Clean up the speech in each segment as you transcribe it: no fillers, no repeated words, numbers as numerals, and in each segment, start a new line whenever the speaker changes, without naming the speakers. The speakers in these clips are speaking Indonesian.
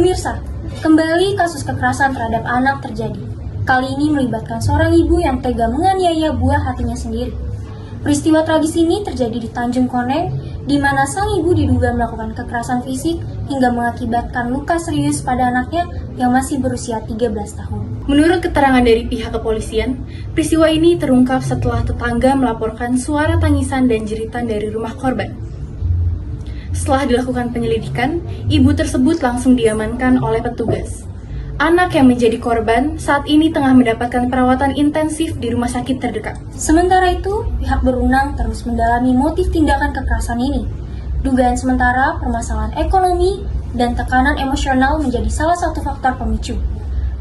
Pemirsa, kembali kasus kekerasan terhadap anak terjadi. Kali ini melibatkan seorang ibu yang tega menganiaya buah hatinya sendiri. Peristiwa tragis ini terjadi di Tanjung Koneng, di mana sang ibu diduga melakukan kekerasan fisik hingga mengakibatkan luka serius pada anaknya yang masih berusia 13 tahun. Menurut keterangan dari pihak kepolisian, peristiwa ini terungkap setelah tetangga melaporkan suara tangisan dan jeritan dari rumah korban. Setelah dilakukan penyelidikan, ibu tersebut langsung diamankan oleh petugas. Anak yang menjadi korban saat ini tengah mendapatkan perawatan intensif di rumah sakit terdekat. Sementara itu, pihak berwenang terus mendalami motif tindakan kekerasan ini. Dugaan sementara permasalahan ekonomi dan tekanan emosional menjadi salah satu faktor pemicu.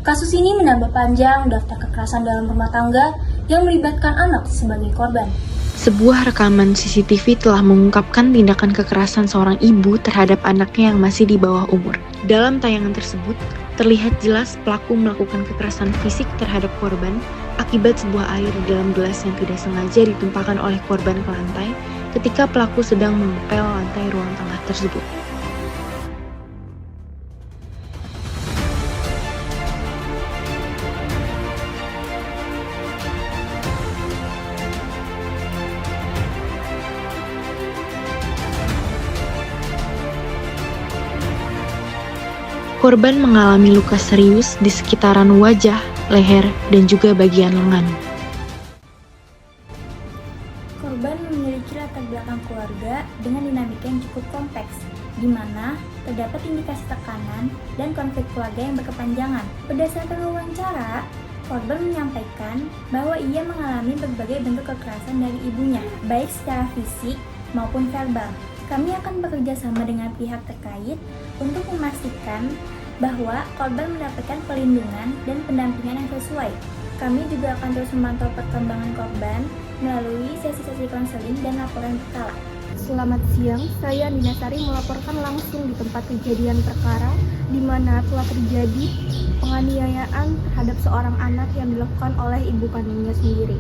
Kasus ini menambah panjang daftar kekerasan dalam rumah tangga yang melibatkan anak sebagai korban.
Sebuah rekaman CCTV telah mengungkapkan tindakan kekerasan seorang ibu terhadap anaknya yang masih di bawah umur. Dalam tayangan tersebut, terlihat jelas pelaku melakukan kekerasan fisik terhadap korban akibat sebuah air di dalam gelas yang tidak sengaja ditumpahkan oleh korban ke lantai ketika pelaku sedang mengepel lantai ruang tengah tersebut. Korban mengalami luka serius di sekitaran wajah, leher, dan juga bagian lengan.
Korban memiliki latar belakang keluarga dengan dinamika yang cukup kompleks, di mana terdapat indikasi tekanan dan konflik keluarga yang berkepanjangan. Berdasarkan wawancara, korban menyampaikan bahwa ia mengalami berbagai bentuk kekerasan dari ibunya, baik secara fisik maupun verbal. Kami akan bekerja sama dengan pihak terkait untuk memastikan bahwa korban mendapatkan perlindungan dan pendampingan yang sesuai. Kami juga akan terus memantau perkembangan korban melalui sesi-sesi konseling dan laporan berkala. Selamat siang, saya Nina Sari melaporkan langsung di tempat kejadian perkara di mana telah terjadi penganiayaan terhadap seorang anak yang dilakukan oleh ibu kandungnya sendiri.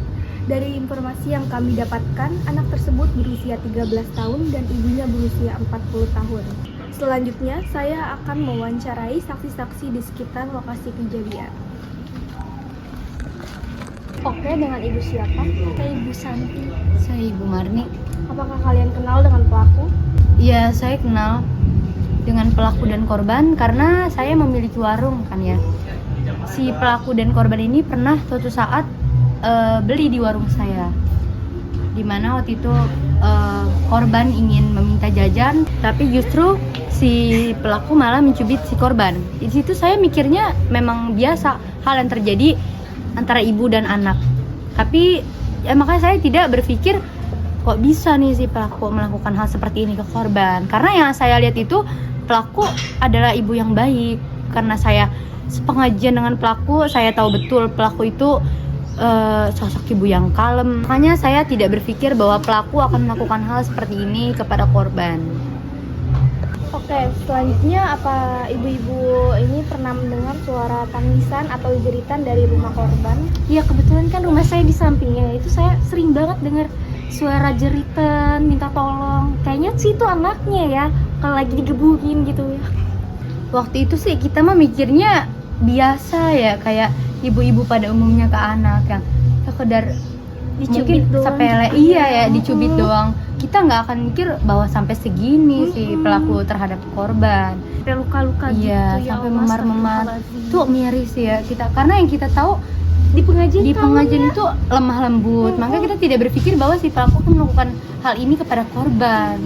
Dari informasi yang kami dapatkan, anak tersebut berusia 13 tahun dan ibunya berusia 40 tahun. Selanjutnya, saya akan mewawancarai saksi-saksi di sekitar lokasi kejadian. Oke, dengan ibu siapa? Saya Ibu Santi.
Saya Ibu Marni.
Apakah kalian kenal dengan pelaku?
Iya, saya kenal dengan pelaku dan korban karena saya memiliki warung kan ya. Si pelaku dan korban ini pernah suatu saat beli di warung saya. Dimana waktu itu korban ingin meminta jajan, tapi justru si pelaku malah mencubit si korban. Di situ saya mikirnya memang biasa hal yang terjadi antara ibu dan anak. Tapi ya makanya saya tidak berpikir kok bisa nih si pelaku melakukan hal seperti ini ke korban. Karena yang saya lihat itu pelaku adalah ibu yang baik. Karena saya sepengajian dengan pelaku, saya tahu betul pelaku itu sosok ibu yang kalem. Makanya saya tidak berpikir bahwa pelaku akan melakukan hal seperti ini kepada korban.
Oke, selanjutnya apa ibu-ibu ini pernah mendengar suara tangisan atau jeritan dari rumah korban?
Ya kebetulan kan rumah saya di sampingnya, itu saya sering banget dengar suara jeritan, minta tolong. Kayaknya sih itu anaknya ya, kalau lagi digebukin gitu ya.
Waktu itu sih kita mah mikirnya biasa ya, kayak ibu-ibu pada umumnya ke anak yang sekedar
Dicubit
mungkin
doang
sepele,
gitu
iya
ya.
ya dicubit doang. Kita nggak akan mikir bahwa sampai segini si pelaku terhadap korban.
Sampai luka-luka
Iya,
gitu ya
sampai
Allah,
memar-memar.
astagfirullahaladzim.
Itu miris ya kita, karena yang kita tahu
di pengajian
itu lemah lembut. Maka kita tidak berpikir bahwa si pelaku akan melakukan hal ini kepada korban.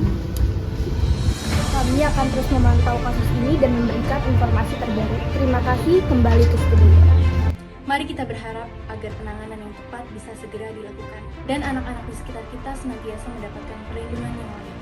Kami akan terus memantau kasus ini dan memberikan informasi terbaru. Terima kasih, kembali ke studio.
Mari kita berharap agar penanganan yang tepat bisa segera dilakukan dan anak-anak di sekitar kita senantiasa mendapatkan perlindungan yang layak.